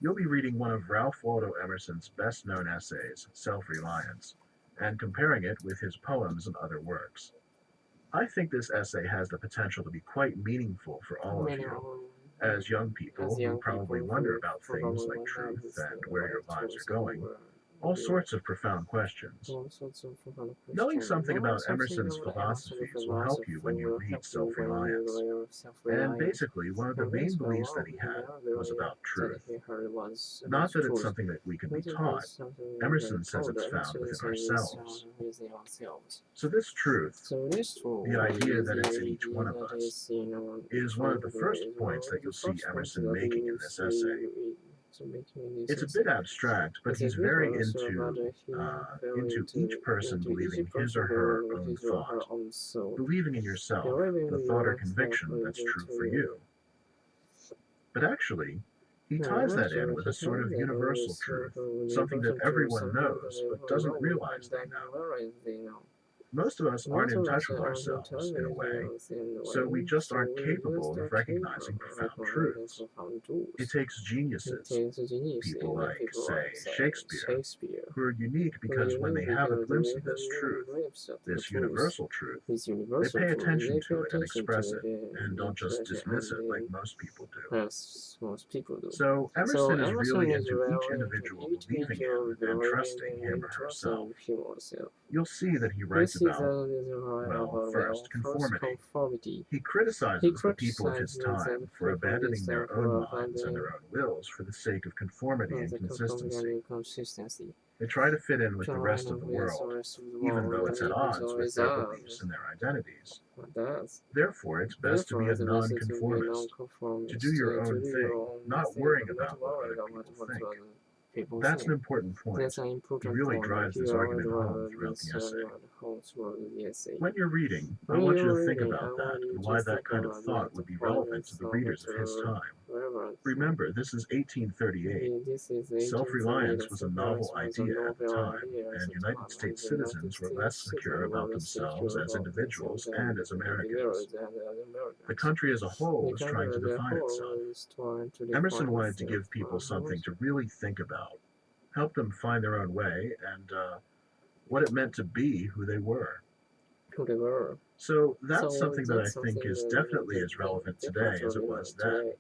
You'll be reading one of Ralph Waldo Emerson's best-known essays, Self-Reliance, and comparing it with his poems and other works. I think this essay has the potential to be quite meaningful for all of you, Minimum as young as people who young probably people wonder who about things probably like wonder truth this and where your like lives are tools and going, all sorts of profound questions. all sorts of profound Knowing questions. something Knowing about something Emerson's about Emerson's philosophies will help you philosophy when you will read help you when you Self-Reliance. learn And self-reliance. basically, one of the And main basically, beliefs one that of he the had was main about that truth. he heard was about Not that it's truth. something that we can be Not that taught. it's something we Emerson can says told. it's found Emerson within says it's ourselves. found within ourselves. So this truth, So this the tool idea is that the it's in each idea one of that us, is, you know, is one of the first is one points that of you'll the see first points Emerson that making in you this essay. see to making in this It's a essay. bit abstract, but It's a he's bit very also about very into each person into each believing his or person her believing own his or her thought, own soul, believing in yourself, believing the in thought or yourself conviction that's leading true to for you. you. But actually, he ties No, that in actually, with he a sort tells of that universal always truth, something universal that to everyone something that knows but doesn't everyone knows but realize they doesn't know. realize they know. Most of us aren't Most in of touch us with aren't in ourselves touch in a with way, us in a so we way, just so aren't we just capable of are capable recognizing of profound recognizing truths. profound It truths. takes It geniuses, takes a genius people in like, people say, like, say, Shakespeare, Shakespeare, who are unique who are because when they unique have a because glimpse they of have this truth, a glimpse of the this truth, universal truth, this they universal pay truth. attention They pay to it and attention express to it, it and and don't just express it, dismiss and it like most people do. as most people do. So So Emerson is Emerson really is into each really into individual each believing individual in and believing trusting in him and or herself. trusting him or herself. You'll see that he You writes see about, that is right well, about first, first conformity. conformity. He He criticizes the people of his criticizes time that for people abandoning himself their own for minds and abandoning their own wills for the sake of conformity and the conformity consistency. and consistency. They try to fit in with the rest Joanna of the with the world, rest of the even world, though it's at even odds though with it's their beliefs ours. and their identities. What does? Therefore, it's best to be Therefore, a it's best to be a nonconformist, to do nonconformist, your to own do thing, your own not thing, worrying not about what worrying other about people what think. other people That's an think. important That's point. an He important really point. drives He this always argument home throughout this the essay. whole through the essay. When you're reading, I When want you to you're think reading, I about that want you and to why that think kind of about thought that would be point relevant and to the thought readers of his time. wherever. Remember, this is 1838. This is 1838. Self-reliance was a novel Was a idea at the novel time, idea at and the United time, and States the United citizens were less States secure citizens were about less themselves secure as about themselves individuals and as and Americans. individuals and as The Americans. country as a whole The was country trying to as a define whole itself. was trying to Emerson define wanted to itself. give people something to really think about, help them find their own way, and what it meant to be who they were. Who they were. So that's So something that I that's think something is definitely as relevant today as it was then. today.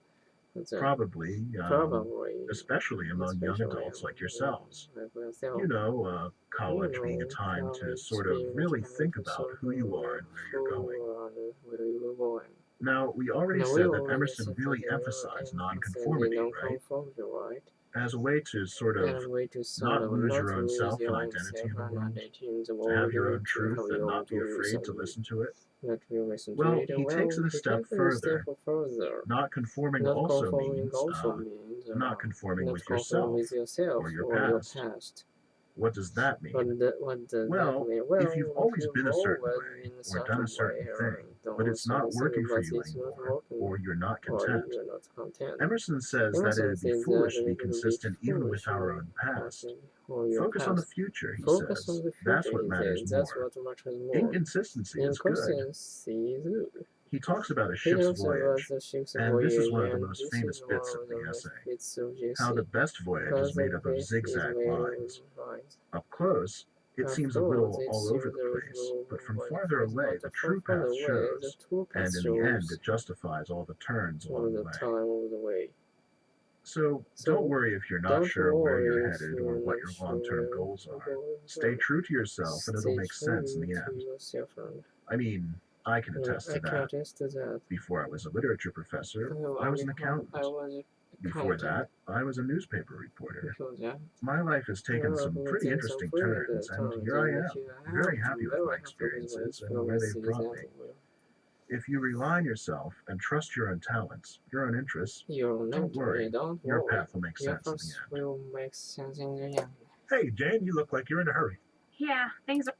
Probably, Probably, especially among young especially adults like yourselves. like myself. College being a time to College sort of being a really time think to about sort who you are of and where you're who going. you are and where you are going. Now, we already Now we said that already Emerson said that really they were emphasized emphasizing nonconformity, right? non-conformity, right? As a way to sort And of a way to sort not of lose not your own lose self and your own identity self in the and world, identity in the to have world, your own to truth have and your own not be truth afraid to and listen to it. not to listen to Well, it. he takes it a He step takes it a step further. further. Not conforming Not also conforming means also means not conforming not with conforming yourself with yourself or your or your past. past. What does that mean? What does that Well, mean? if you've Well, if always you've been a certain always way been a or done a certain way certain or thing, but done a it's not certain working thing, for but you it's not anymore, working or you're not or content, you're not content. Emerson says that it Emerson would be says that foolish to be it would be consistent even with foolish to our be own past. constant for your Focus on the past. future, he Focus says. on the That's future, what he matters says. That's more. what matters more. Inconsistency is good. Inconsistency is good. He talks about a He ship's talks about voyage, the ship's and this is voyage, one of the and most this is famous bits one of of the the most essay. bits of How the Jesse. best voyage is Because made the up of best is zigzag made lines. of lines. Up close, it Of seems a course, little it all over seems the there is place, no but from by farther place, away but the from true far path away, the shows, true and path in the end shows it justifies all the turns all along the the way. time of the way. So don't So, worry if you're not don't sure where you're worry if headed or you're what not your sure long-term where goals you're are. going. Stay true to yourself and it'll Stay make sense in true the to end. yourself, and I mean, I can attest I to can that. attest to that. Before I was a literature professor, I was an Before I accountant. was an Before accountant. that, I was a newspaper reporter. Before that, My life has taken some pretty interesting turns, and here I am, very happy with my experiences and where they've brought me. If you rely on yourself and trust your own talents, your own interests, don't worry, your path will make Your sense in path the end. will make sense in the end. Hey, Jane, you look like you're in a hurry. Yeah, things are